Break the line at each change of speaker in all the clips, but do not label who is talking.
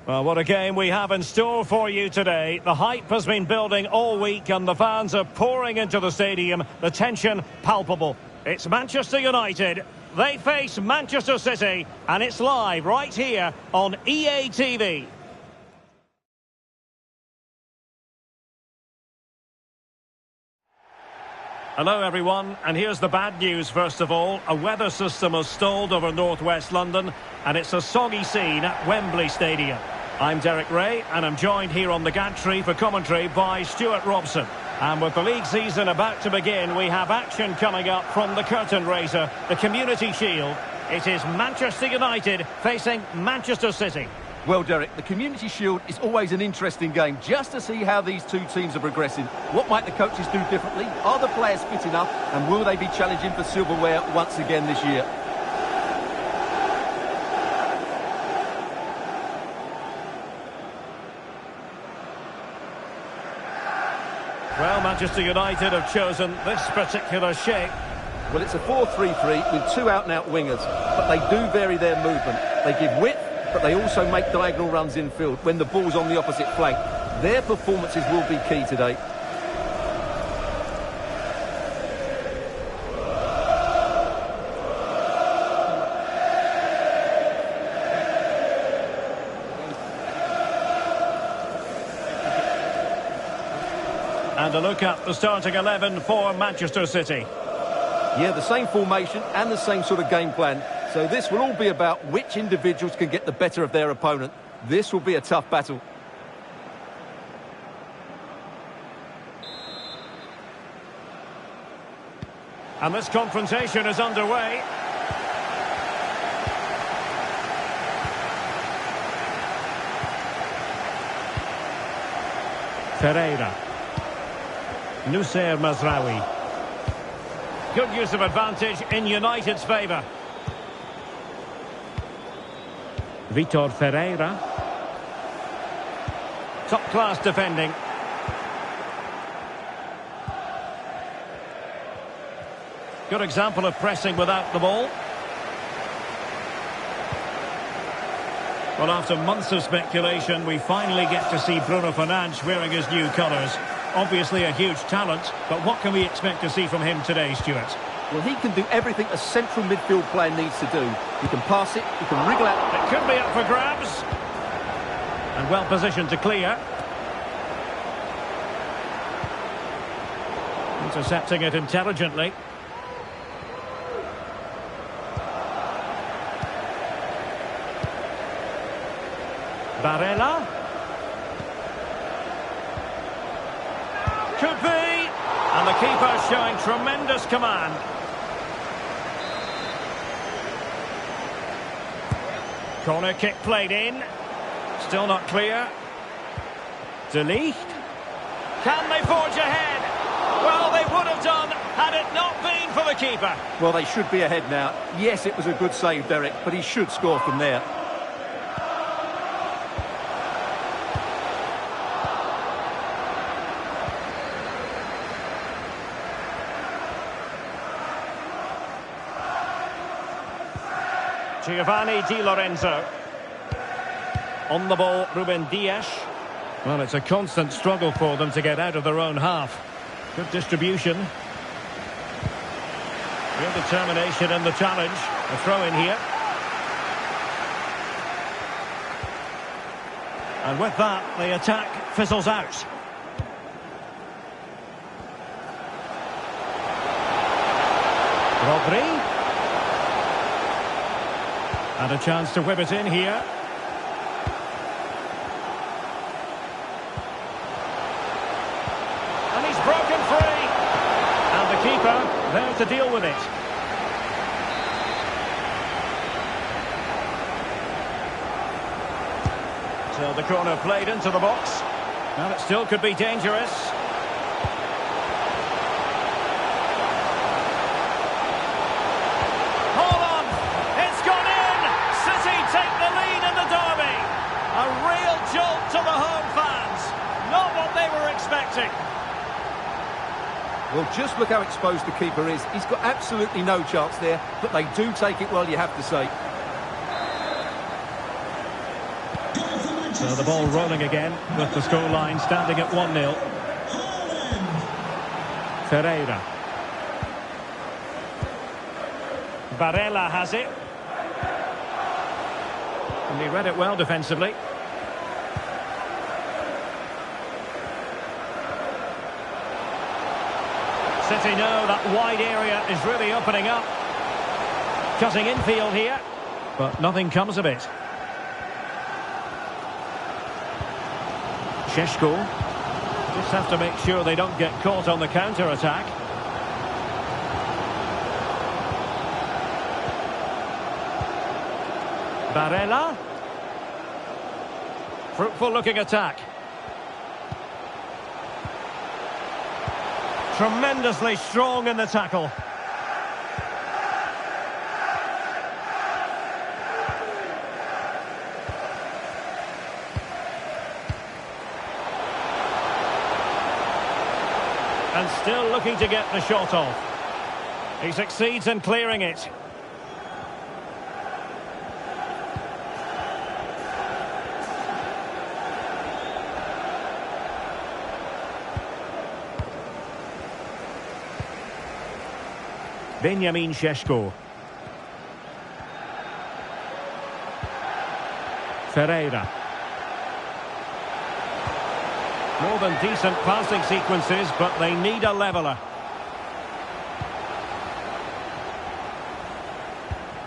Well, what a game we have in store for you today. The hype has been building all week and the fans are pouring into the stadium. The tension palpable. It's Manchester United. They face Manchester City and it's live right here on EA TV. Hello everyone, and here's the bad news first of all. A weather system has stalled over northwest London and it's a soggy scene at Wembley Stadium. I'm Derek Ray and I'm joined here on the gantry for commentary by Stuart Robson. And with the league season about to begin, we have action coming up from the curtain raiser, the Community Shield. It is Manchester United facing Manchester City.
Well, Derek, the Community Shield is always an interesting game just to see how these two teams are progressing. What might the coaches do differently? Are the players fit enough? And will they be challenging for silverware once again this year?
Well, Manchester United have chosen this particular shape.
Well, it's a 4-3-3 with two out-and-out wingers, but they do vary their movement. They give width, but they also make diagonal runs infield when the ball's on the opposite flank. Their performances will be key today.
And a look at the starting 11 for Manchester City.
Yeah, the same formation and the same sort of game plan. So this will all be about which individuals can get the better of their opponent. This will be a tough battle.
And this confrontation is underway. Pereira. Nussair Mazraoui. Good use of advantage in United's favour. Vitor Ferreira. Top-class defending. Good example of pressing without the ball. Well, after months of speculation, we finally get to see Bruno Fernandes wearing his new colours. Obviously a huge talent, but what can we expect to see from him today, Stuart?
Well, he can do everything a central midfield player needs to do. He can pass it, he can wriggle out.
It could be up for grabs. And well positioned to clear. Intercepting it intelligently. Barella. Could be. And the keeper showing tremendous command. Corner kick played in. Still not clear. De Ligt. Can they forge ahead? Well, they would have done had it not been for the keeper.
Well, they should be ahead now. Yes, it was a good save, Derek, but he should score from there.
Giovanni Di Lorenzo. On the ball, Ruben Dias. Well, it's a constant struggle for them to get out of their own half. Good distribution. Real determination in the challenge. A throw in here. And with that, the attack fizzles out. Rodri. And a chance to whip it in here. And he's broken free. And the keeper there to deal with it. So the corner played into the box. And it still could be dangerous. A real jolt to the home fans. Not what they were expecting.
Well, just look how exposed the keeper is. He's got absolutely no chance there, but they do take it well, you have to say.
So the ball rolling again with the scoreline standing at 1-0. Ferreira. Barella has it. And he read it well defensively. City know that wide area is really opening up. Cutting infield here, but nothing comes of it. Šeško. Just have to make sure they don't get caught on the counter-attack. Barella. Fruitful looking attack. Tremendously strong in the tackle. And still looking to get the shot off. He succeeds in clearing it. Benjamin Šeško. Ferreira. More than decent passing sequences, but they need a leveller.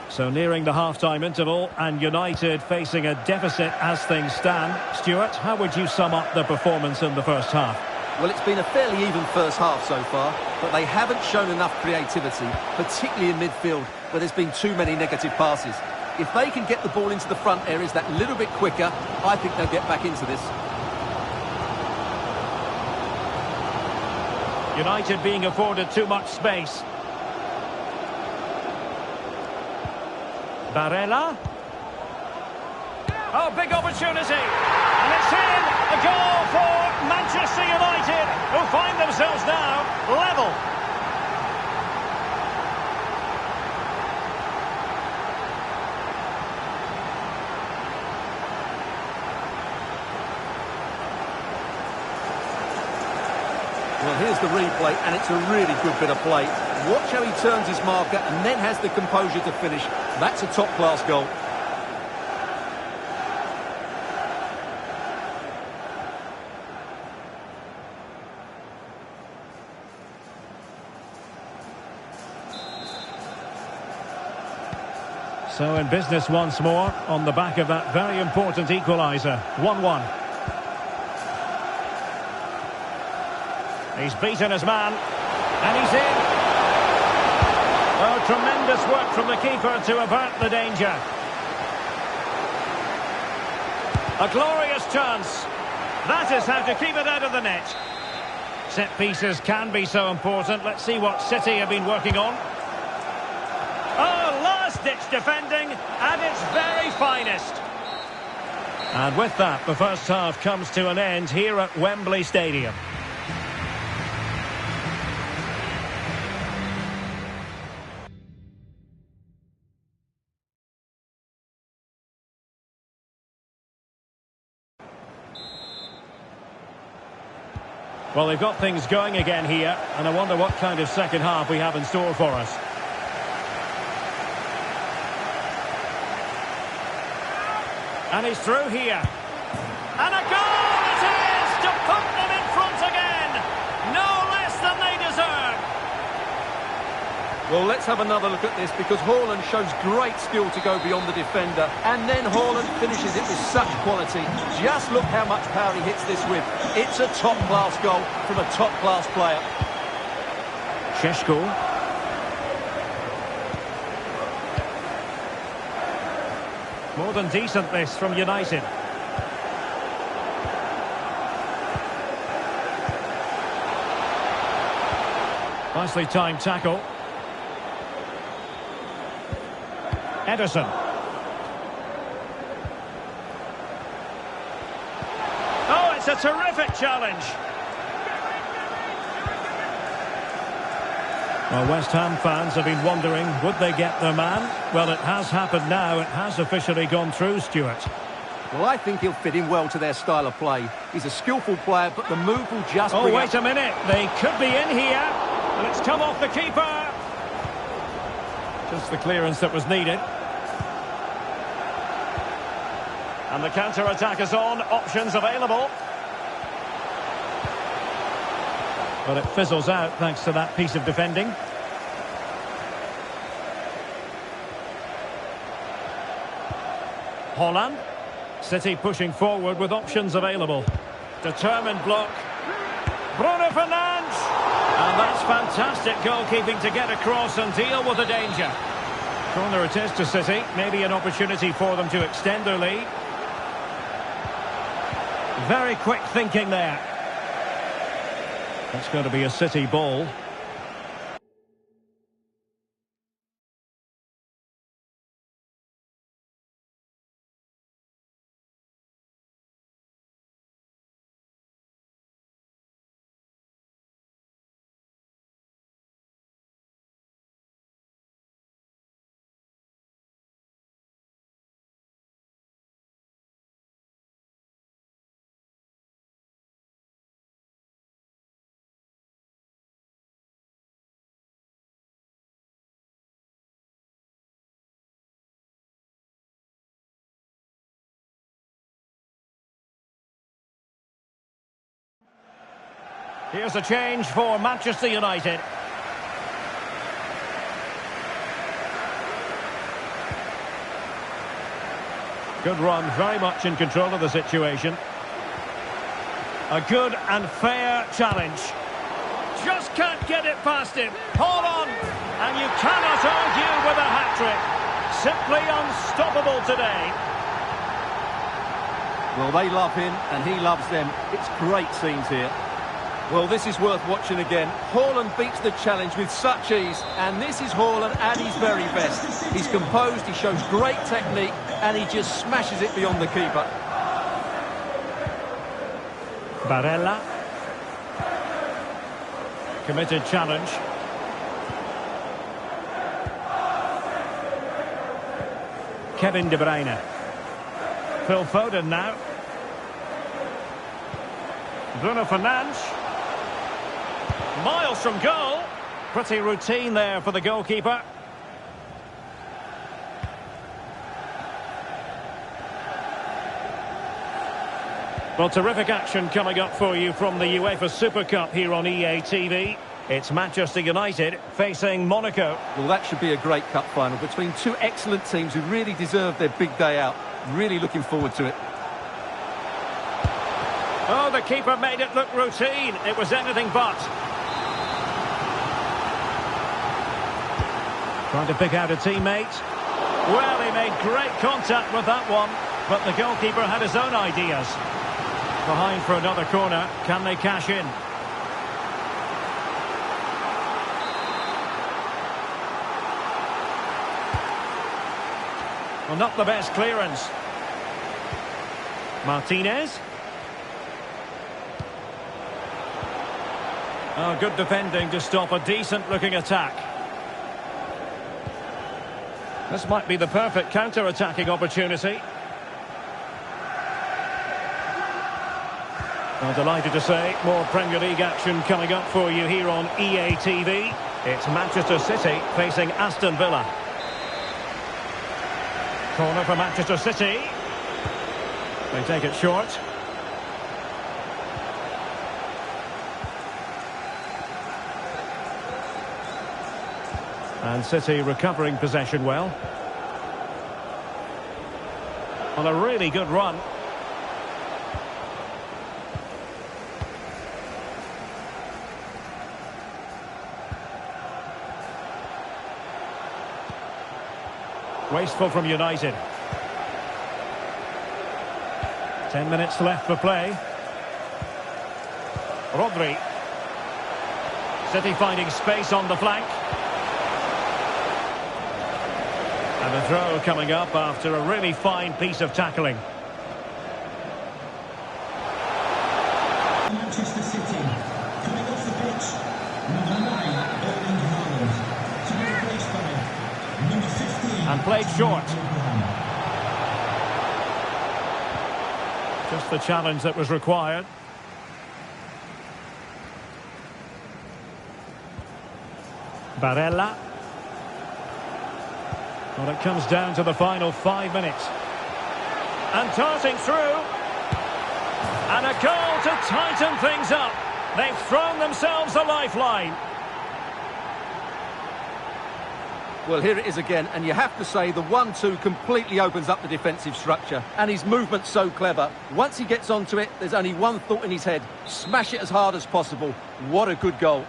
So nearing the half-time interval, and United facing a deficit as things stand. Stuart, how would you sum up the performance in the first half?
Well, it's been a fairly even first half so far, but they haven't shown enough creativity, particularly in midfield, where there's been too many negative passes. If they can get the ball into the front areas that little bit quicker, I think they'll get back into this.
United being afforded too much space. Barella. Oh, big opportunity. And it's in. A goal for Manchester United, who find themselves now level.
Well, here's the replay, and it's a really good bit of play. Watch how he turns his marker and then has the composure to finish. That's a top-class goal.
So in business once more, on the back of that very important equaliser. 1-1. He's beaten his man, and he's in. Oh, tremendous work from the keeper to avert the danger. A glorious chance. That is how to keep it out of the net. Set pieces can be so important. Let's see what City have been working on. Oh, last-ditch defending at its very finest. And with that, the first half comes to an end here at Wembley Stadium. Well, they've got things going again here, and I wonder what kind of second half we have in store for us. And he's through here. And a goal it is to put them in front again. No less than they deserve.
Well, let's have another look at this, because Haaland shows great skill to go beyond the defender. And then Haaland finishes it with such quality. Just look how much power he hits this with. It's a top-class goal from a top-class player.
Šeško. More than decent this from United. Nicely timed tackle. Ederson. Oh, it's a terrific challenge. Well, West Ham fans have been wondering, would they get their man? Well, it has happened now. It has officially gone through, Stuart.
Well, I think he'll fit in well to their style of play. He's a skillful player, but the move will just...
Oh, wait a minute. They could be in here. And it's come off the keeper. Just the clearance that was needed. And the counter-attack is on. Options available. But it fizzles out thanks to that piece of defending. Holland. City pushing forward with options available. Determined block. Bruno Fernandes. And that's fantastic goalkeeping to get across and deal with the danger. Corner it is to City. Maybe an opportunity for them to extend their lead. Very quick thinking there. That's going to be a City ball. Here's a change for Manchester United. Good run, very much in control of the situation. A good and fair challenge. Just can't get it past him. Hold on. And you cannot argue with a hat-trick. Simply unstoppable today.
Well, they love him and he loves them. It's great scenes here. Well, this is worth watching again. Haaland beats the challenge with such ease, and this is Haaland at his very best. He's composed, he shows great technique, and he just smashes it beyond the keeper.
Barella. Committed challenge. Kevin De Bruyne. Phil Foden now. Bruno Fernandes. Miles from goal. Pretty routine there for the goalkeeper. Well, terrific action coming up for you from the UEFA Super Cup here on EA TV. It's Manchester United facing Monaco.
Well, that should be a great cup final between two excellent teams who really deserve their big day out. Really looking forward to it.
Oh, the keeper made it look routine. It was anything but. Trying to pick out a teammate. Well, he made great contact with that one, but the goalkeeper had his own ideas. Behind for another corner. Can they cash in? Well, not the best clearance. Martinez. Oh, good defending to stop a decent-looking attack. This might be the perfect counter-attacking opportunity. I'm delighted to say more Premier League action coming up for you here on EA TV. It's Manchester City facing Aston Villa. Corner for Manchester City. They take it short. And City recovering possession well. On a really good run. Wasteful from United. 10 minutes left for play. Rodri. City finding space on the flank. And a throw coming up after a really fine piece of tackling.
Manchester City coming off the pitch, number 9, Erling Haaland, to be replaced by number 15.
And played short. Just the challenge that was required. Barella. Well, it comes down to the final 5 minutes. And darting through. And a goal to tighten things up. They've thrown themselves a lifeline.
Well, here it is again, and you have to say the 1-2 completely opens up the defensive structure. And his movement's so clever. Once he gets onto it, there's only one thought in his head. Smash it as hard as possible. What a good goal.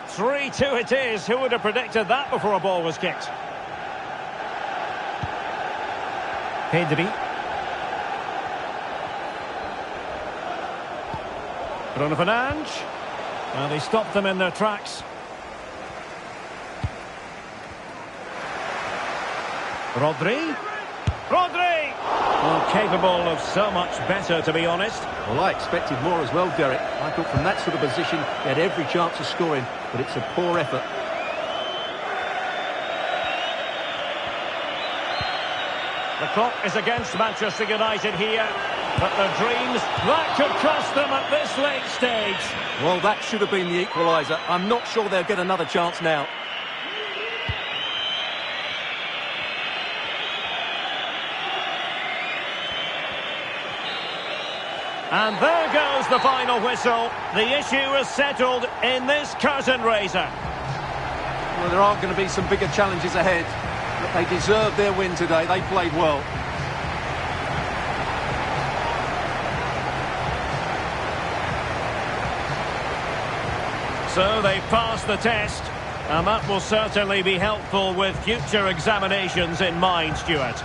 3-2 it is. Who would have predicted that before a ball was kicked? Pedri. Bruno Fernandes. Well, they stopped them in their tracks. Rodri. Well, capable of so much better, to be honest.
Well, I expected more as well, Derek. I thought from that sort of position, he had every chance of scoring, but it's a poor effort.
The clock is against Manchester United here, but their dreams, that could cost them at this late stage.
Well, that should have been the equaliser. I'm not sure they'll get another chance now.
And there goes the final whistle. The issue is settled in this curtain raiser.
Well, there are going to be some bigger challenges ahead, but they deserve their win today. They played well.
So they passed the test, and that will certainly be helpful with future examinations in mind, Stuart.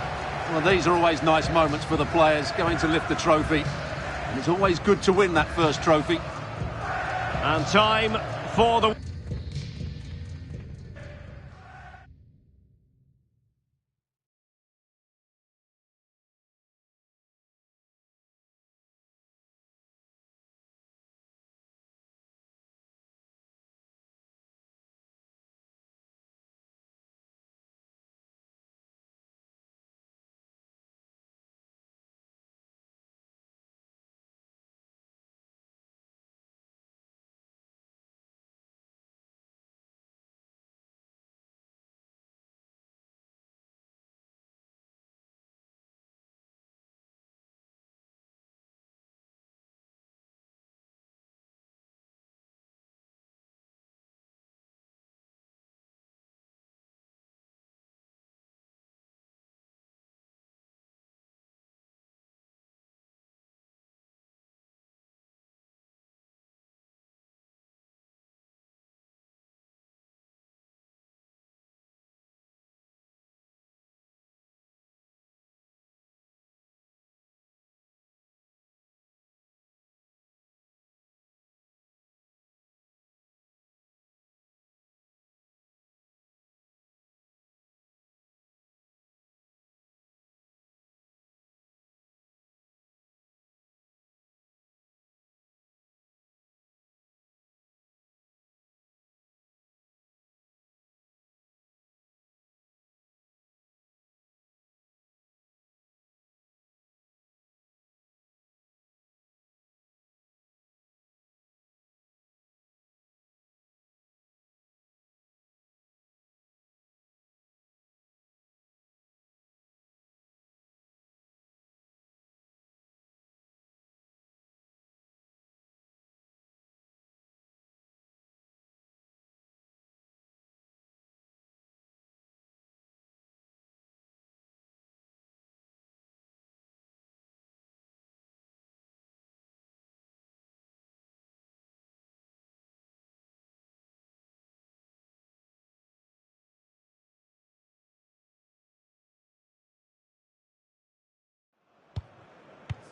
Well, these are always nice moments for the players going to lift the trophy. And it's always good to win that first trophy.
And time for the...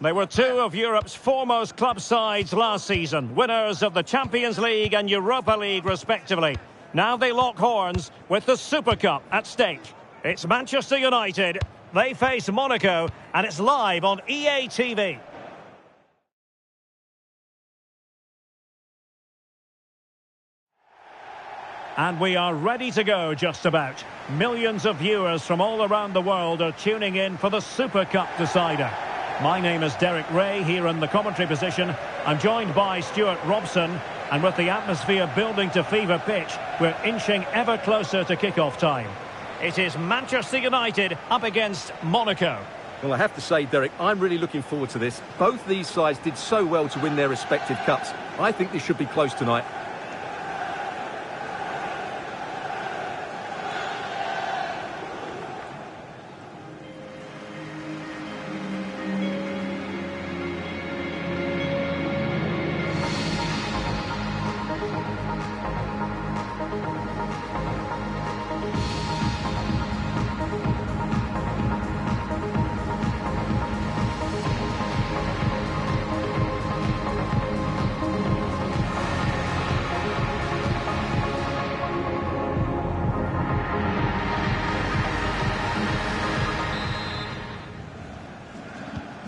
They were two of Europe's foremost club sides last season, winners of the Champions League and Europa League respectively. Now they lock horns with the Super Cup at stake. It's Manchester United, they face Monaco, and it's live on EA TV. And we are ready to go just about. Millions of viewers from all around the world are tuning in for the Super Cup decider. My name is Derek Ray, here in the commentary position. I'm joined by Stuart Robson, and with the atmosphere building to fever pitch, we're inching ever closer to kick-off time. It is Manchester United up against Monaco.
Well, I have to say, Derek, I'm really looking forward to this. Both these sides did so well to win their respective cups. I think this should be close tonight.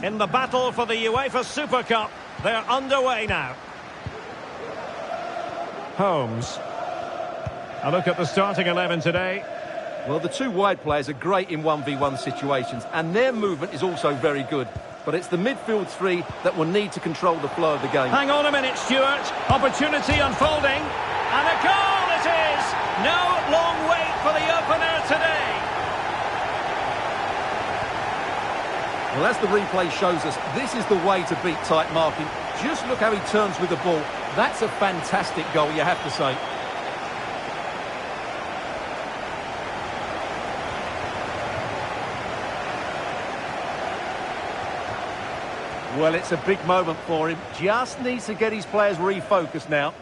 In the battle for the UEFA Super Cup, they're underway now. Holmes. A look at the starting 11 today.
Well, the two wide players are great in 1v1 situations, and their movement is also very good. But it's the midfield three that will need to control the flow of the game.
Hang on a minute, Stuart. Opportunity unfolding. And a goal it is! No long wait for the opener today.
Well, as the replay shows us, this is the way to beat tight marking. Just look how he turns with the ball. That's a fantastic goal, you have to say. Well, it's a big moment for him. Just needs to get his players refocused now.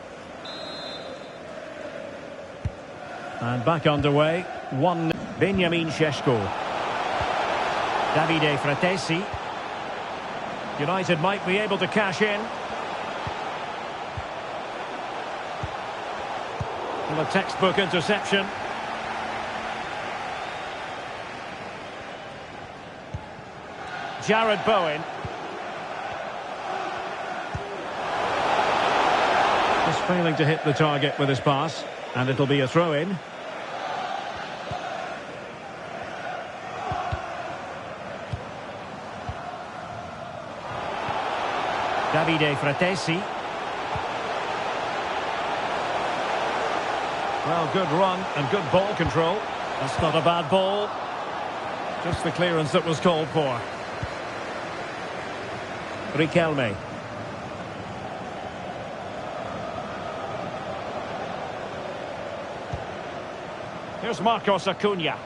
And back underway. 1 Benjamin Šeško. Davide Fratesi. United might be able to cash in. And a textbook interception. Jared Bowen. Just failing to hit the target with his pass. And it'll be a throw-in. Davide Fratesi. Well, good run and good ball control. That's not a bad ball. Just the clearance that was called for. Riquelme. Here's Marcos Acuna.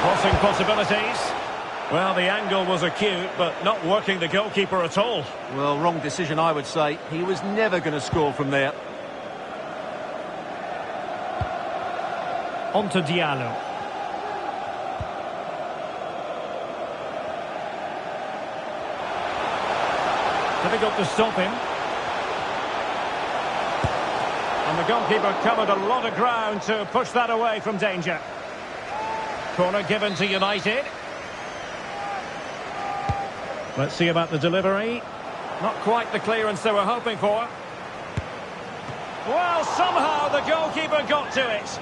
Crossing possibilities. Well, the angle was acute, but not working the goalkeeper at all.
Well, wrong decision, I would say. He was never going to score from there.
On to Diallo. Difficult to stop him. And the goalkeeper covered a lot of ground to push that away from danger. Corner given to United. Let's see about the delivery. Not quite the clearance they were hoping for. Well, somehow the goalkeeper got to it.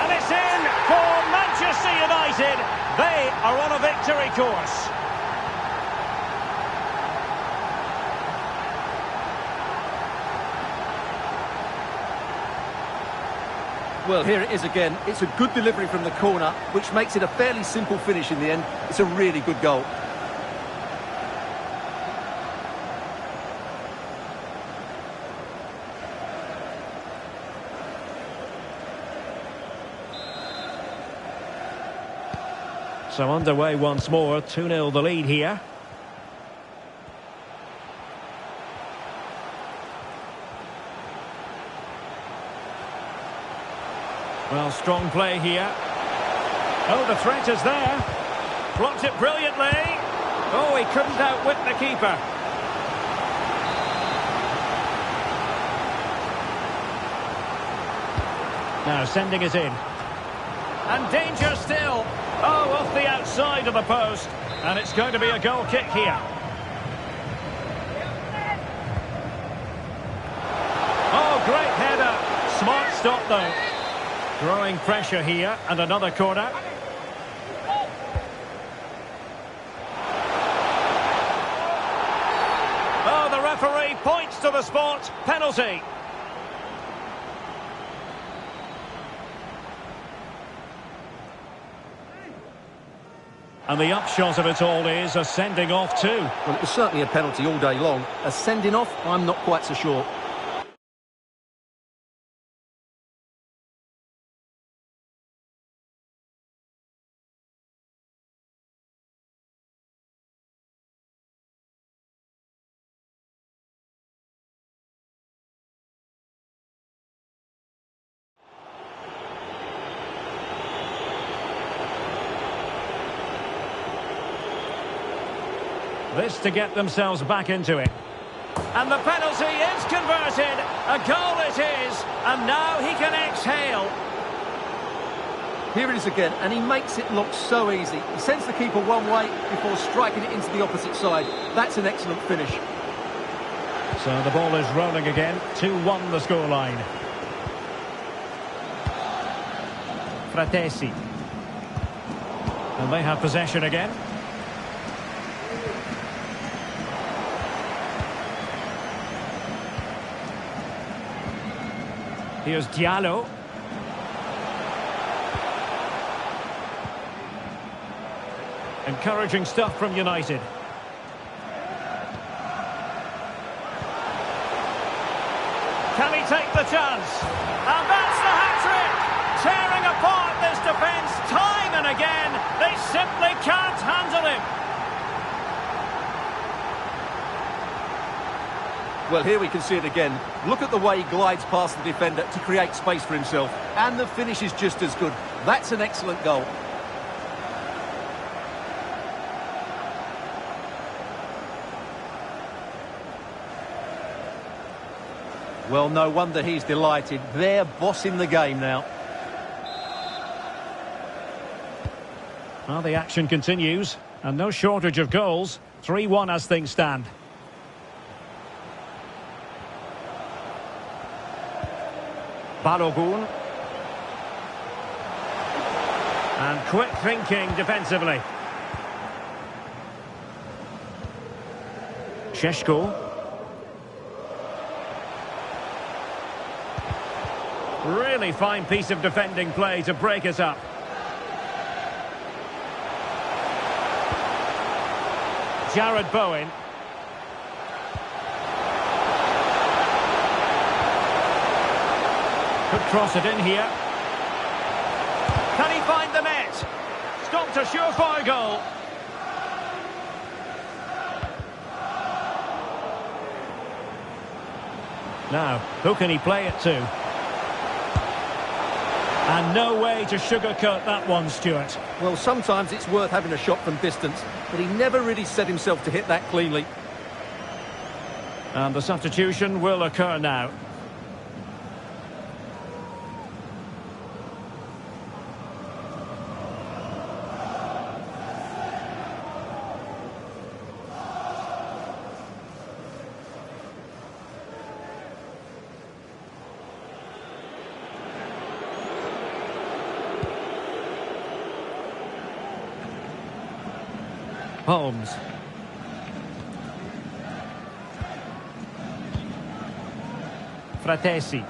And it's in for Manchester United. They are on a victory course.
Well, here it is again. It's a good delivery from the corner, which makes it a fairly simple finish in the end. It's a really good goal.
So underway once more, 2-0 the lead here. Well, strong play here. Oh, the threat is there. Blocked it brilliantly. Oh, he couldn't outwit the keeper. Now sending it in. And danger still. Oh, off the outside of the post. And it's going to be a goal kick here. Oh, great header. Smart stop, though. Growing pressure here, and another corner. Oh, the referee points to the spot. Penalty. And the upshot of it all is a sending off too.
Well, it was certainly a penalty all day long. A sending off, I'm not quite so sure.
This to get themselves back into it. And the penalty is converted. A goal it is. And now he can exhale.
Here it is again, and he makes it look so easy. He sends the keeper one way before striking it into the opposite side. That's an excellent finish.
So the ball is rolling again. 2-1 the scoreline. Fratesi. And they have possession again. Here's Diallo. Encouraging stuff from United. Can he take the chance? And that's the hat-trick! Tearing apart this defence time and again. They simply can't handle him.
Well, here we can see it again. Look at the way he glides past the defender to create space for himself. And the finish is just as good. That's an excellent goal. Well, no wonder he's delighted. They're bossing the game now.
Well, the action continues. And no shortage of goals. 3-1 as things stand. Balogun. And quick thinking defensively. Šeško. Really fine piece of defending play to break it up. Jared Bowen. Could cross it in here. Can he find the net? Stopped a surefire goal. Now, who can he play it to? And no way to sugarcoat that one, Stuart.
Well, sometimes it's worth having a shot from distance, but he never really set himself to hit that cleanly.
And the substitution will occur now. Holmes. Fratesi.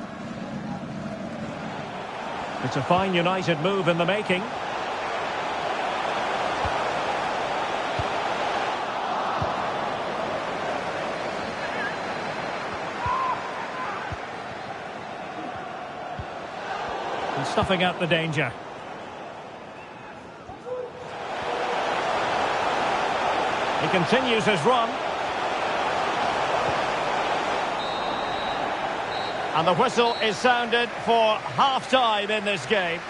It's a fine United move in the making. And stuffing out the danger. He continues his run. And the whistle is sounded for half-time in this game.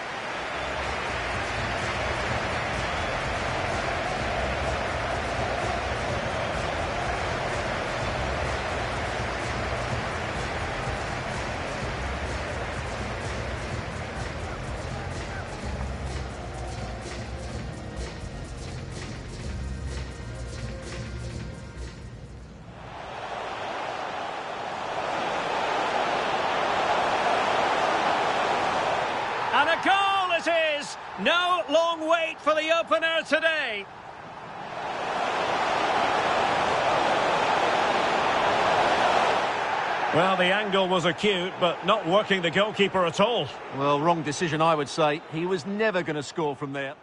goal it is! No long wait for the opener today. Well, the angle was acute, but not working the goalkeeper at all.
Well, wrong decision, I would say. He was never going to score from there.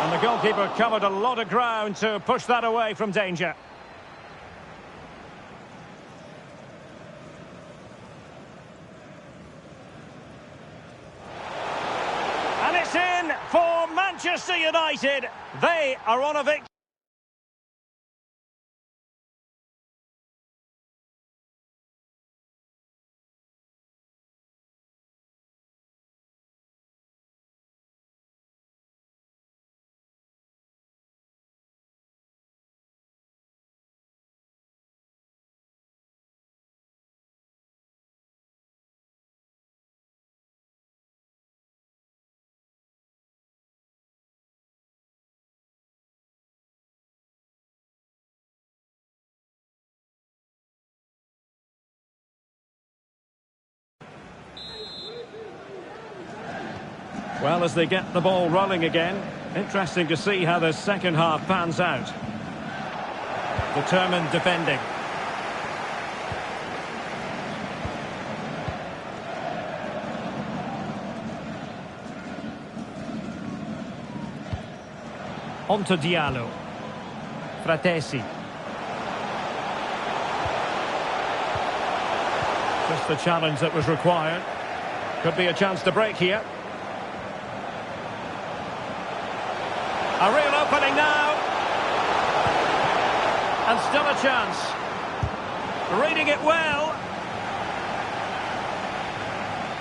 And the goalkeeper covered a lot of ground to push that away from danger. And it's in for Manchester United. They are on a victory. Well, as they get the ball rolling again, interesting to see how the second half pans out. Determined defending. On to Diallo. Fratesi. Just the challenge that was required. Could be a chance to break here. A real opening now. And still a chance. Reading it well.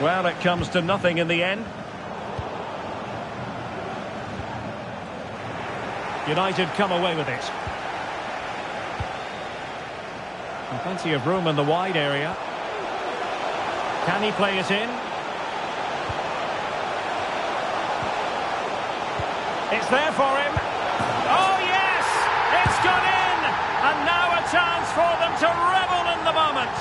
Well, it comes to nothing in the end. United come away with it. And plenty of room in the wide area. Can he play it in? It's there for him. Oh, yes! It's gone in! And now a chance for them to revel in the moment.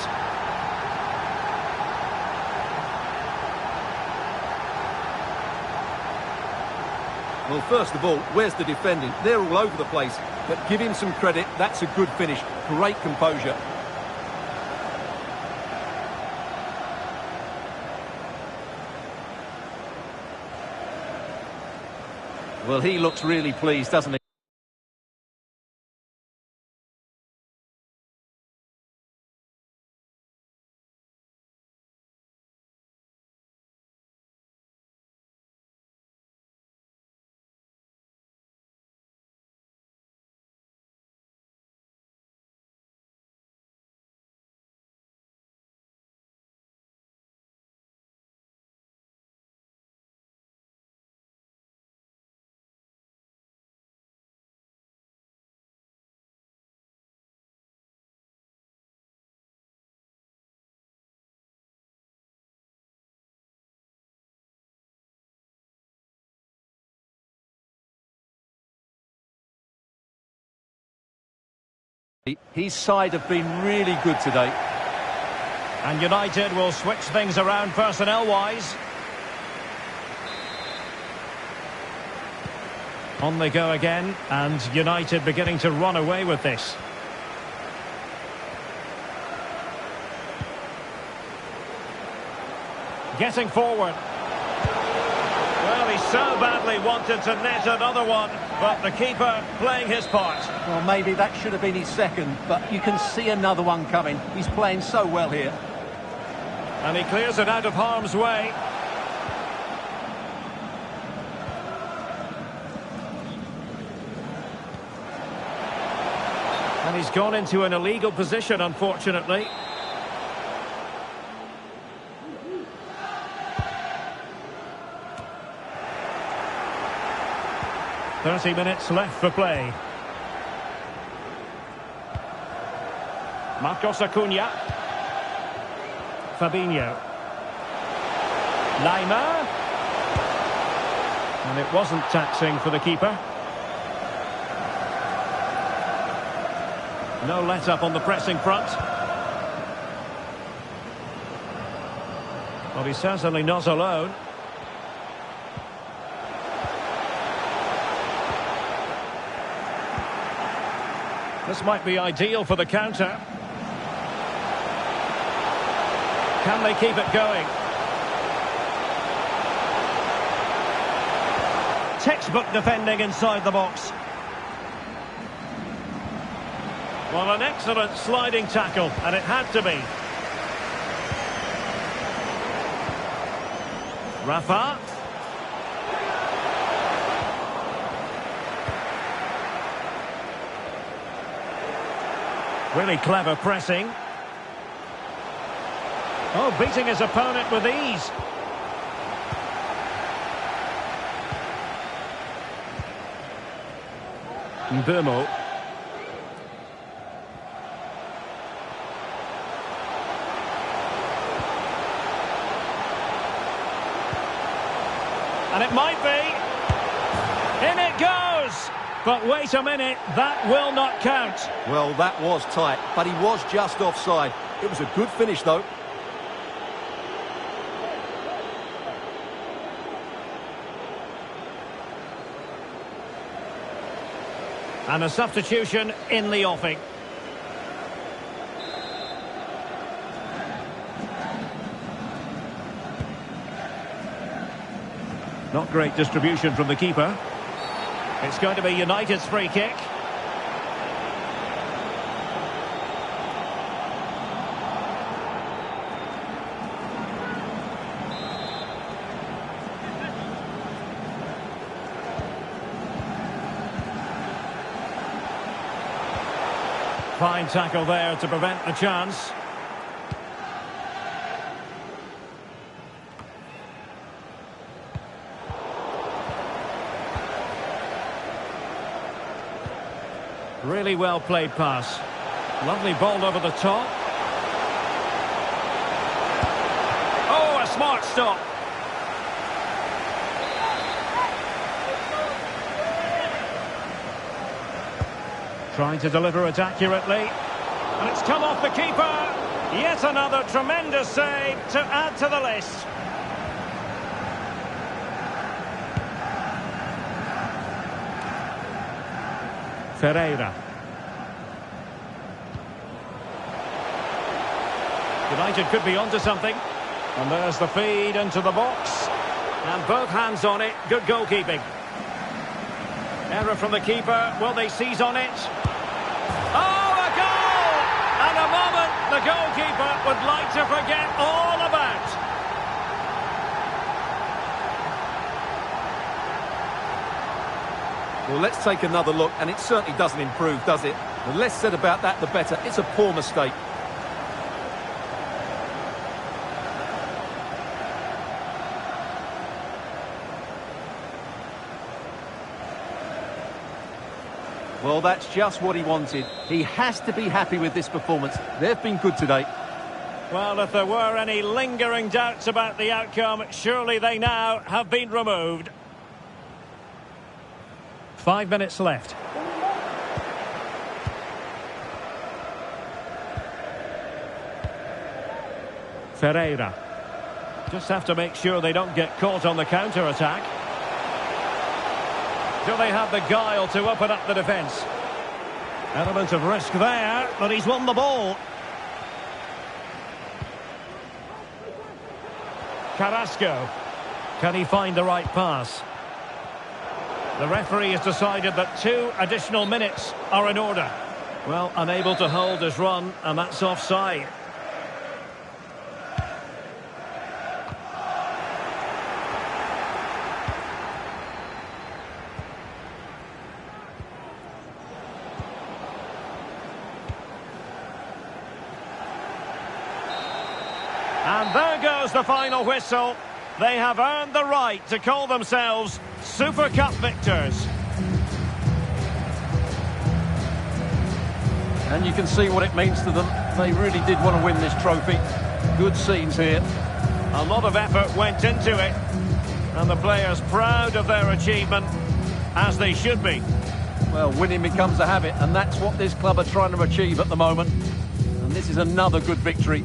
Well, first of all, where's the defending? They're all over the place. But give him some credit. That's a good finish. Great composure. Well, he looks really pleased, doesn't he? His side have been really good today.
And United will switch things around personnel-wise. On they go again, and United beginning to run away with this. Getting forward. Well, he so badly wanted to net another one, but the keeper playing his part.
Well, maybe that should have been his second, but you can see another one coming. He's playing so well here.
And he clears it out of harm's way. And he's gone into an illegal position, unfortunately. "30 minutes left for play." Marcos Acuna. Fabinho. Lima. And it wasn't taxing for the keeper. No let-up on the pressing front. Well, he's certainly not alone. This might be ideal for the counter. Can they keep it going? Textbook defending inside the box. Well, an excellent sliding tackle, and it had to be. Rafa. Really clever pressing. Oh, beating his opponent with ease. Mbumo. And it might be. In it goes! But wait a minute, that will not count.
Well, that was tight, but he was just offside. It was a good finish, though.
And a substitution in the offing. Not great distribution from the keeper. It's going to be United's free kick. Fine tackle there to prevent the chance. Really well played pass. Lovely ball over the top. Oh, a smart stop. Trying to deliver it accurately. And it's come off the keeper. Yet another tremendous save to add to the list. Ferreira. United could be onto something. And there's the feed into the box. And both hands on it. Good goalkeeping. Error from the keeper. Will they seize on it? Oh, a goal! And a moment the goalkeeper would like to forget all about.
Well, let's take another look, and it certainly doesn't improve, does it? The less said about that, the better. It's a poor mistake. Well, that's just what he wanted. He has to be happy with this performance. They've been good today.
Well, if there were any lingering doubts about the outcome, surely they now have been removed. 5 minutes left. Ferreira. Just have to make sure they don't get caught on the counter-attack. Do they have the guile to open up the defence? Element of risk there, but he's won the ball. Carrasco. Can he find the right pass? The referee has decided that 2 additional minutes are in order. Well, unable to hold his run, and that's offside. And there goes the final whistle. They have earned the right to call themselves Super Cup victors.
And you can see what it means to them. They really did want to win this trophy. Good scenes here.
A lot of effort went into it. And the players proud of their achievement, as they should be.
Well, winning becomes a habit, and that's what this club are trying to achieve at the moment. And this is another good victory.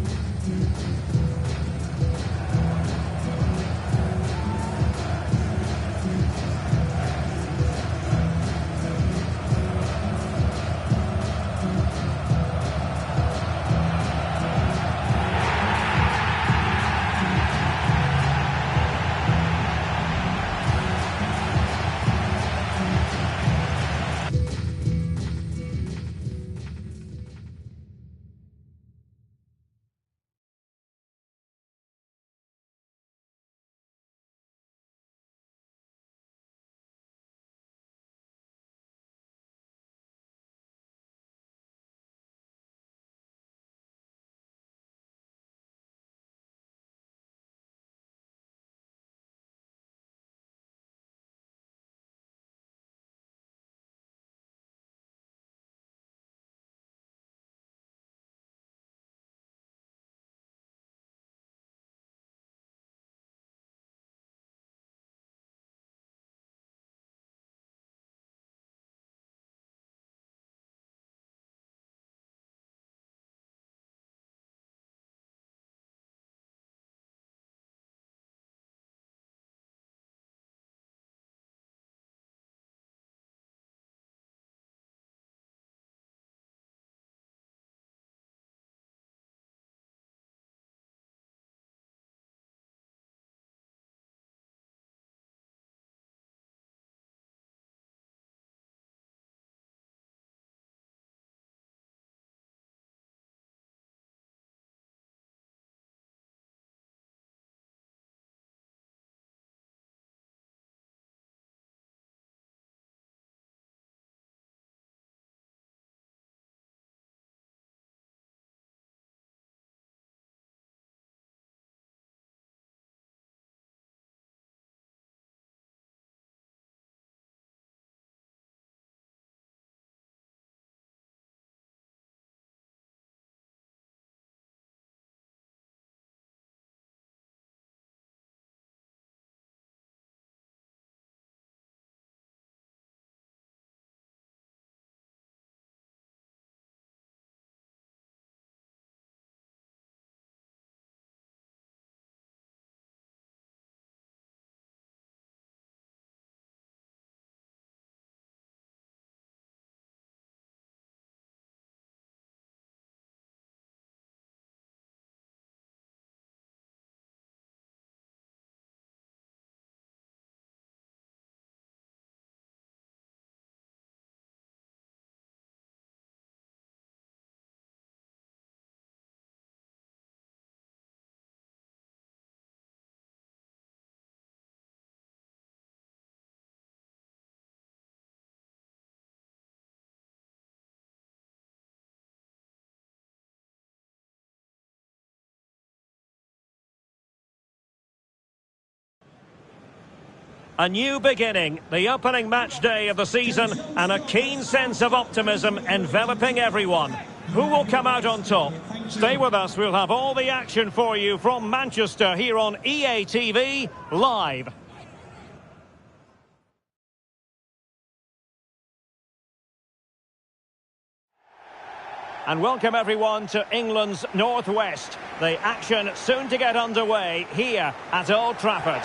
A new beginning, the opening match day of the season, and a keen sense of optimism enveloping everyone. Who will come out on top? Stay with us, we'll have all the action for you from Manchester here on EA TV Live. And welcome everyone to England's Northwest. The action soon to get underway here at Old Trafford.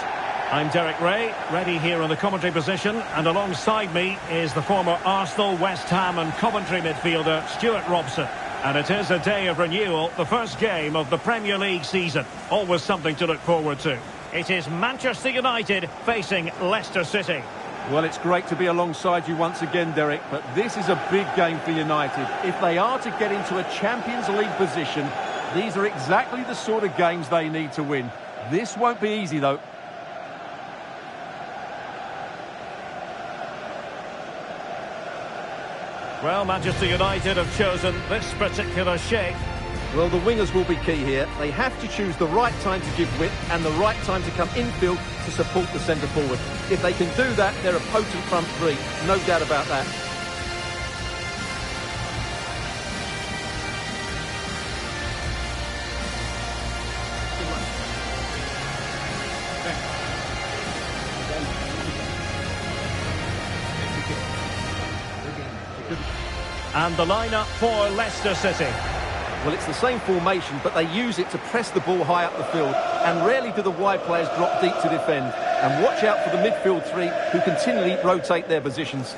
I'm Derek Ray, ready here in the commentary position, and alongside me is the former Arsenal, West Ham and Coventry midfielder Stuart Robson. And it is a day of renewal, the first game of the Premier League season. Always something to look forward to. It is Manchester United facing Leicester City.
Well, it's great to be alongside you once again, Derek, but this is a big game for United. If they are to get into a Champions League position, these are exactly the sort of games they need to win. This won't be easy, though.
Well, Manchester United have chosen this particular shape.
Well, the wingers will be key here. They have to choose the right time to give width and the right time to come infield to support the centre forward. If they can do that, they're a potent front three. No doubt about that.
And the lineup for Leicester City.
Well, it's the same formation, but they use it to press the ball high up the field, and rarely do the wide players drop deep to defend. And watch out for the midfield three, who continually rotate their positions.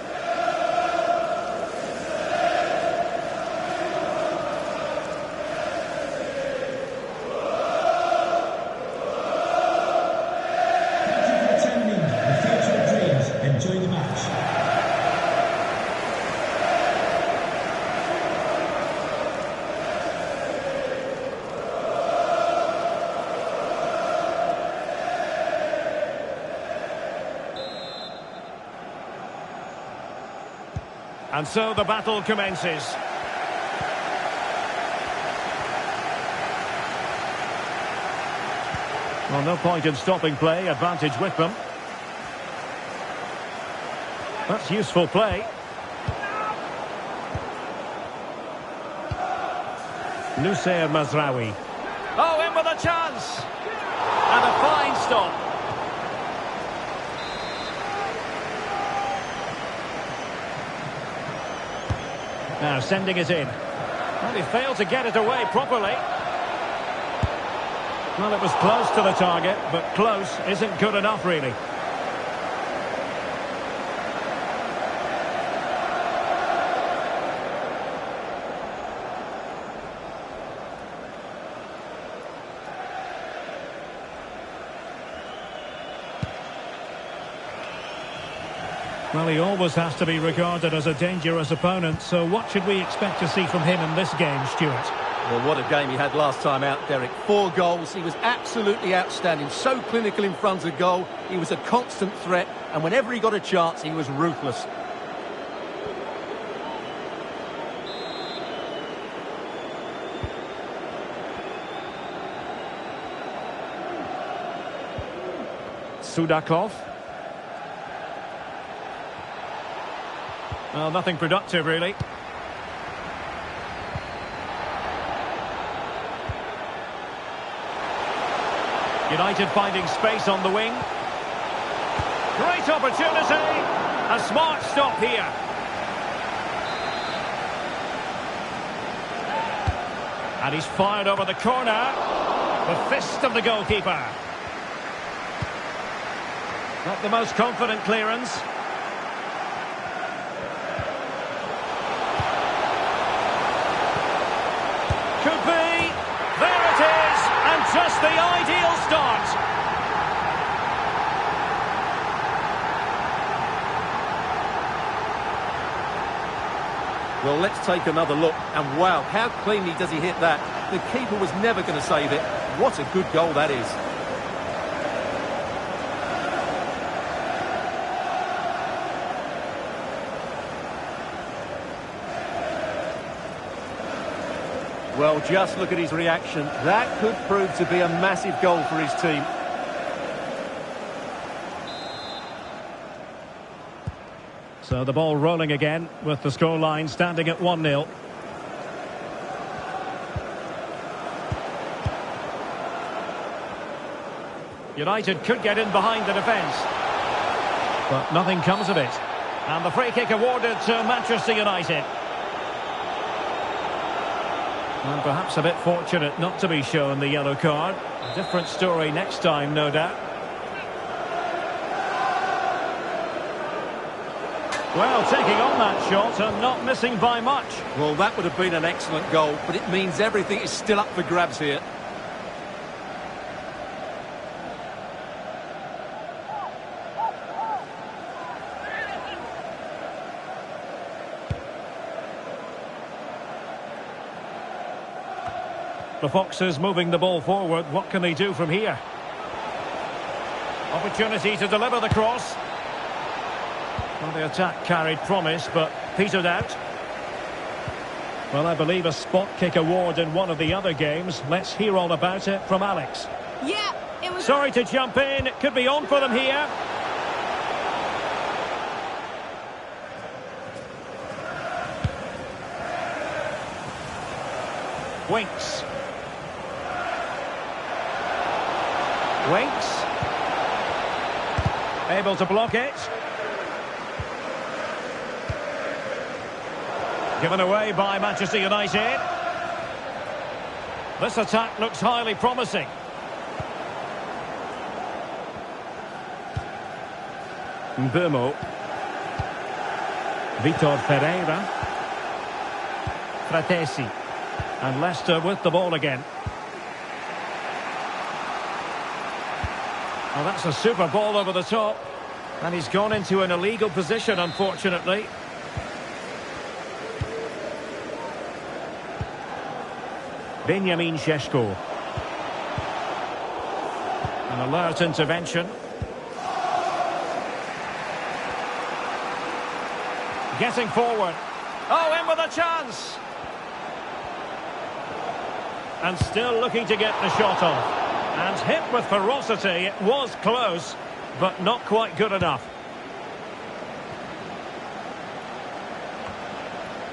Thank you for attending the Field of Dreams. Enjoy the match.
And so the battle commences. Well, no point in stopping play, advantage with them. That's useful play. Nusayr Mazraoui. Oh, in with a chance! And a fine stop. Now sending it in. Well, he failed to get it away properly. Well, it was close to the target, but close isn't good enough, really. Well, he always has to be regarded as a dangerous opponent, so what should we expect to see from him in this game, Stuart?
Well, what a game he had last time out, Derek. 4 goals. He was absolutely outstanding. So clinical in front of goal. He was a constant threat, and whenever he got a chance, he was ruthless.
Sudakov. Well, nothing productive, really. United finding space on the wing. Great opportunity. A smart stop here. And he's fired over the corner. The fist of the goalkeeper. Not the most confident clearance. Could be. There it is. And just the ideal start.
Well, let's take another look. And wow, how cleanly does he hit that? The keeper was never going to save it. What a good goal that is. Well, just look at his reaction. That could prove to be a massive goal for his team.
So the ball rolling again with the scoreline standing at 1-0. United could get in behind the defence, but nothing comes of it. And the free kick awarded to Manchester United. And perhaps a bit fortunate not to be shown the yellow card. A different story next time, no doubt. Well, taking on that shot and not missing by much.
Well, that would have been an excellent goal, but it means everything is still up for grabs here.
The Foxes moving the ball forward. What can they do from here? Opportunity to deliver the cross. Well, the attack carried promise, but petered out. Well, I believe a spot kick award in one of the other games. Let's hear all about it from Alex.
Yeah, it was...
Sorry to jump in. It could be on for them here. Winks. Winks. Able to block it. Given away by Manchester United. This attack looks highly promising. Mbumo. Vitor Ferreira. Fratesi. And Leicester with the ball again. Well, that's a super ball over the top. And he's gone into an illegal position, unfortunately. Benjamin Šeško. An alert intervention. Getting forward. Oh, in with a chance. And still looking to get the shot off. And hit with ferocity. It was close, but not quite good enough.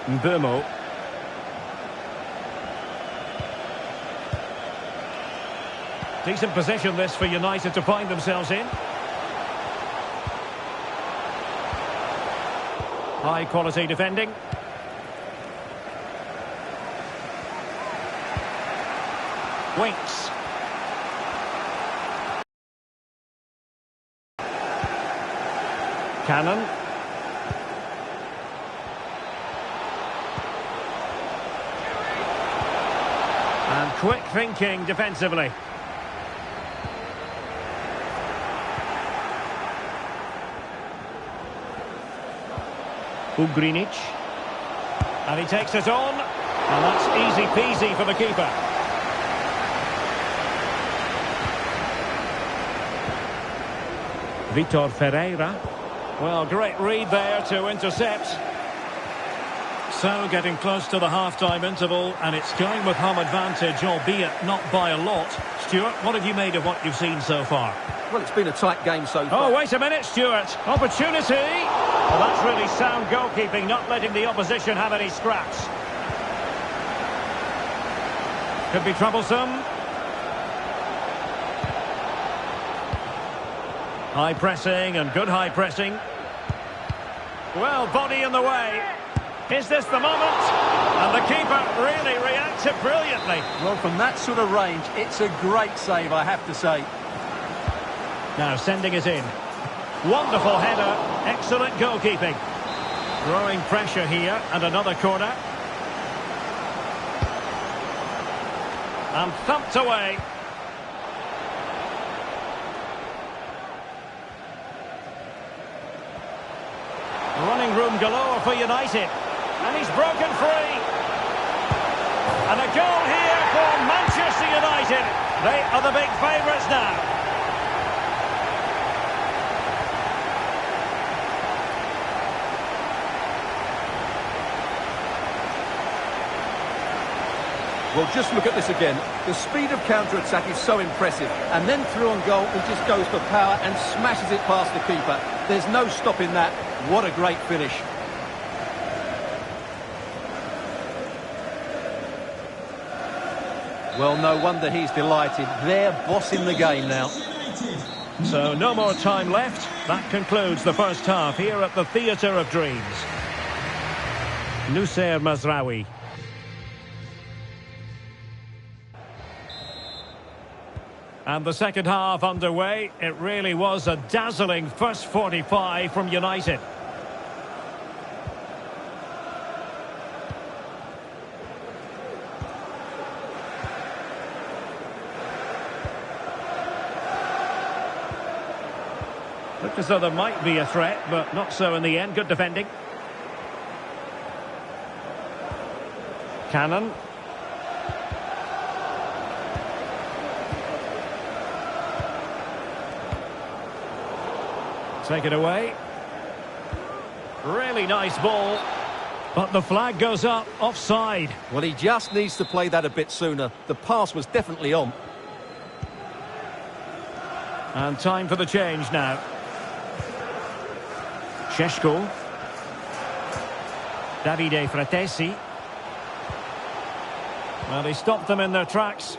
Mbumo. Decent position this for United to find themselves in. High quality defending. Winks. Cannon. And quick thinking defensively. Ugrinic. And he takes it on. And that's easy peasy for the keeper. Vitor Ferreira. Well, great read there to intercept. So getting close to the half-time interval, and it's going with home advantage, albeit not by a lot. Stuart, what have you made of what you've seen so far?
Well, it's been a tight game so far.
Oh, wait a minute, Stuart. Opportunity. Well, that's really sound goalkeeping, not letting the opposition have any scraps. Could be troublesome. High pressing and good high pressing. Well, body in the way. Is this the moment? And the keeper really reacted brilliantly.
Well, from that sort of range, it's a great save, I have to say.
Now sending it in. Wonderful header. Excellent goalkeeping. Growing pressure here. And another corner. And thumped away. Running room galore for United. And he's broken free. And a goal here for Manchester United. They are the big favourites now.
Well, just look at this again. The speed of counter-attack is so impressive. And then through on goal, he just goes for power and smashes it past the keeper. There's no stopping that. What a great finish. Well, no wonder he's delighted. They're bossing the game now.
So no more time left. That concludes the first half here at the Theatre of Dreams. Nussair Mazraoui. And the second half underway. It really was a dazzling first 45 from United. Looked as though there might be a threat, but not so in the end. Good defending. Cannon. Take it away. Really nice ball. But the flag goes up, offside.
Well, he just needs to play that a bit sooner. The pass was definitely on.
And time for the change now. Šeško. Davide Fratesi. Well, he stopped them in their tracks.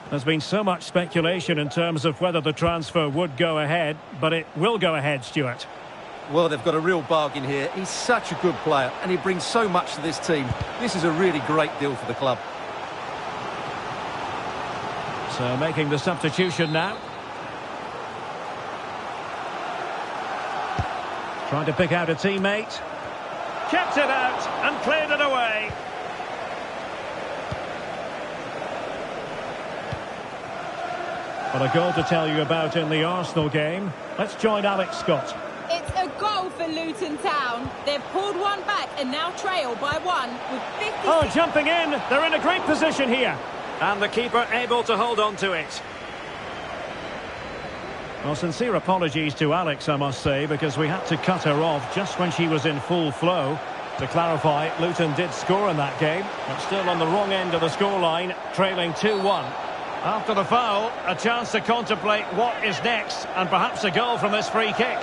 There's been so much speculation in terms of whether the transfer would go ahead, but it will go ahead, Stuart.
Well, they've got a real bargain here. He's such a good player, and he brings so much to this team. This is a really great deal for the club.
So making the substitution now. Trying to pick out a teammate. Kept it out and cleared it away. But a goal to tell you about in the Arsenal game. Let's join Alex Scott.
It's a goal for Luton Town. They've pulled one back and now trail by one with 50.
Oh, jumping in. They're in a great position here. And the keeper able to hold on to it. Well, sincere apologies to Alex, I must say, because we had to cut her off just when she was in full flow. To clarify, Luton did score in that game, but still on the wrong end of the scoreline, trailing 2-1. After the foul, a chance to contemplate what is next, and perhaps a goal from this free kick.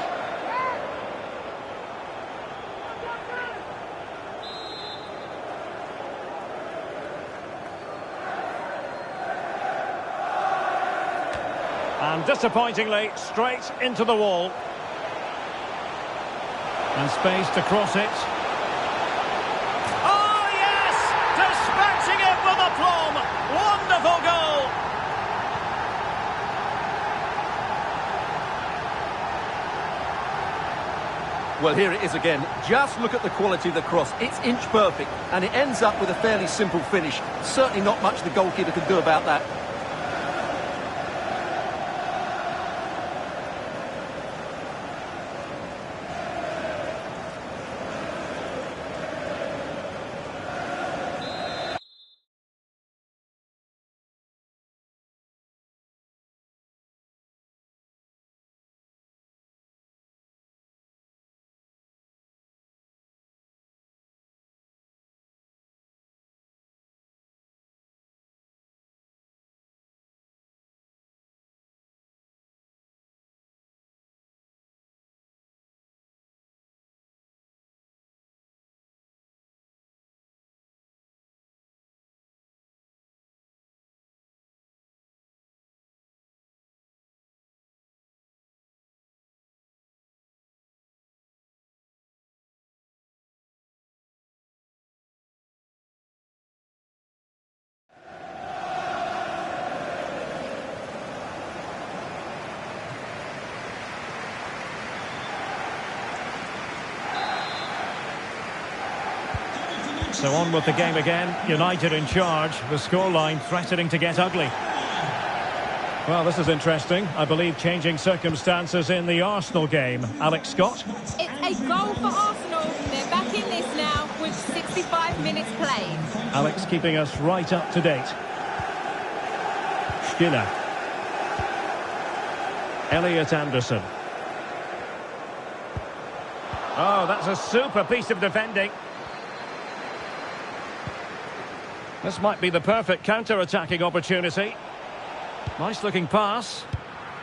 And disappointingly, straight into the wall. And space to cross it. Oh, yes! Dispatching it with aplomb! Wonderful goal!
Well, here it is again. Just look at the quality of the cross. It's inch perfect, and it ends up with a fairly simple finish. Certainly not much the goalkeeper can do about that.
So on with the game again. United in charge. The scoreline threatening to get ugly. Well, this is interesting. I believe changing circumstances in the Arsenal game. Alex Scott.
It's a goal for Arsenal. They're back in this now with 65 minutes played.
Alex keeping us right up to date. Schiller. Elliot Anderson. Oh, that's a super piece of defending. This might be the perfect counter-attacking opportunity. Nice looking pass.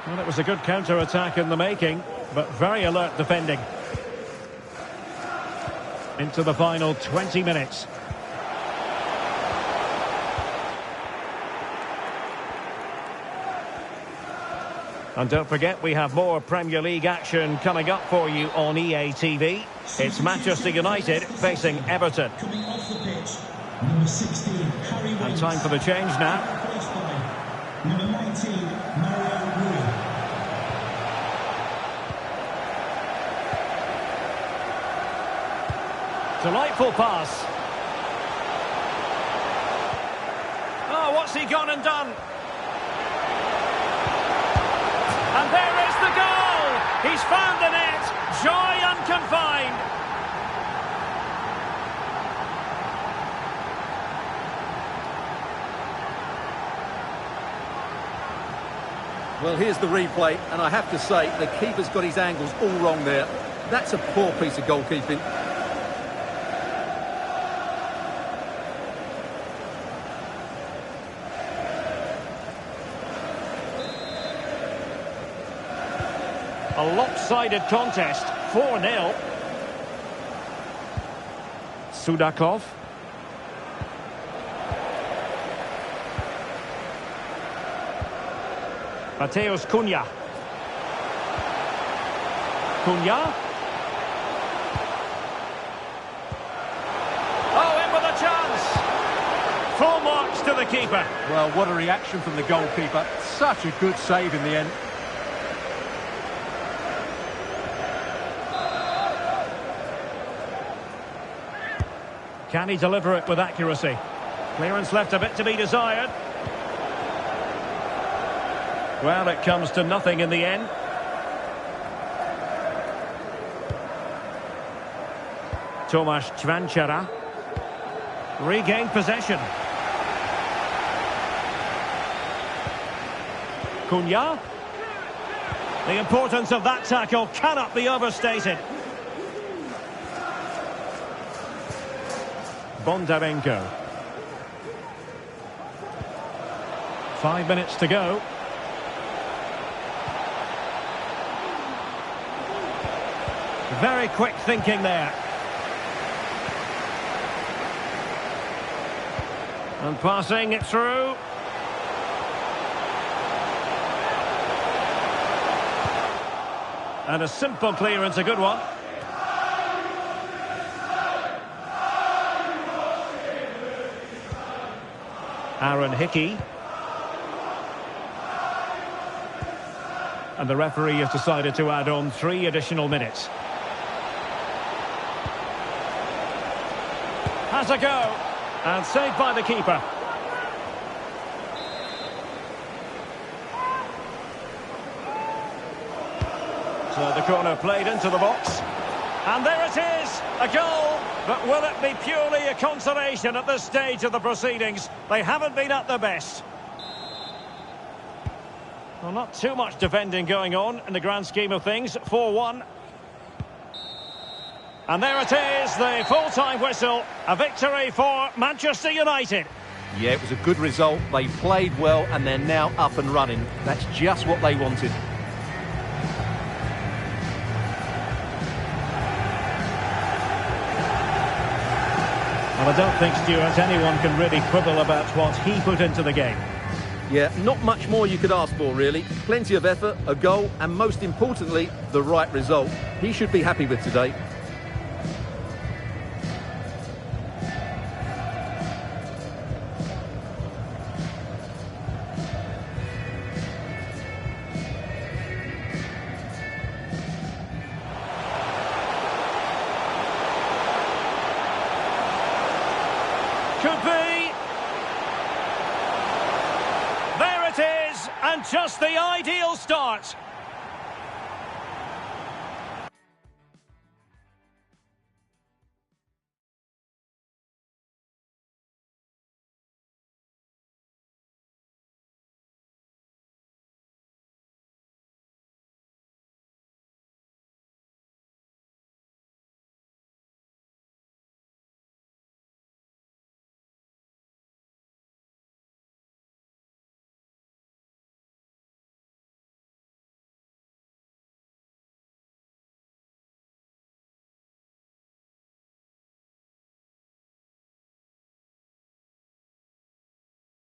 Well, it was a good counter-attack in the making, but very alert defending. Into the final 20 minutes. And don't forget, we have more Premier League action coming up for you on EA TV. It's Manchester United facing Everton.
Coming off the pitch, number 16, Harry Winks.
And time for the change now.
Replaced by number 19, Mario Rui.
Delightful pass. Oh, what's he gone and done? And there is the goal! He's found the net! Joy unconfined!
Well, here's the replay, and I have to say, the keeper's got his angles all wrong there. That's a poor piece of goalkeeping.
A lopsided contest, 4-0. Sudakov. Mateus Cunha. Cunha. Oh, in with a chance. Full marks to the keeper.
Well, what a reaction from the goalkeeper. Such a good save in the end.
Can he deliver it with accuracy? Clearance left a bit to be desired. Well, it comes to nothing in the end. Tomasz Cvanchara. Regained possession. Cunha. The importance of that tackle cannot be overstated. Bondarenko. 5 minutes to go. Very quick thinking there. And passing it through. And a simple clearance, a good one. Aaron Hickey. And the referee has decided to add on 3 additional minutes. Has a go. And saved by the keeper. So the corner played into the box. And there it is, a goal. But will it be purely a consolation at this stage of the proceedings? They haven't been at their best. Well, not too much defending going on in the grand scheme of things. 4-1. And there it is, the full-time whistle. A victory for Manchester United.
Yeah, it was a good result. They played well, and they're now up and running. That's just what they wanted.
Well, I don't think, Stuart, anyone can really quibble about what he put into the game.
Yeah, not much more you could ask for, really. Plenty of effort, a goal, and most importantly, the right result. He should be happy with today.
Could be. There it is, and just the ideal start.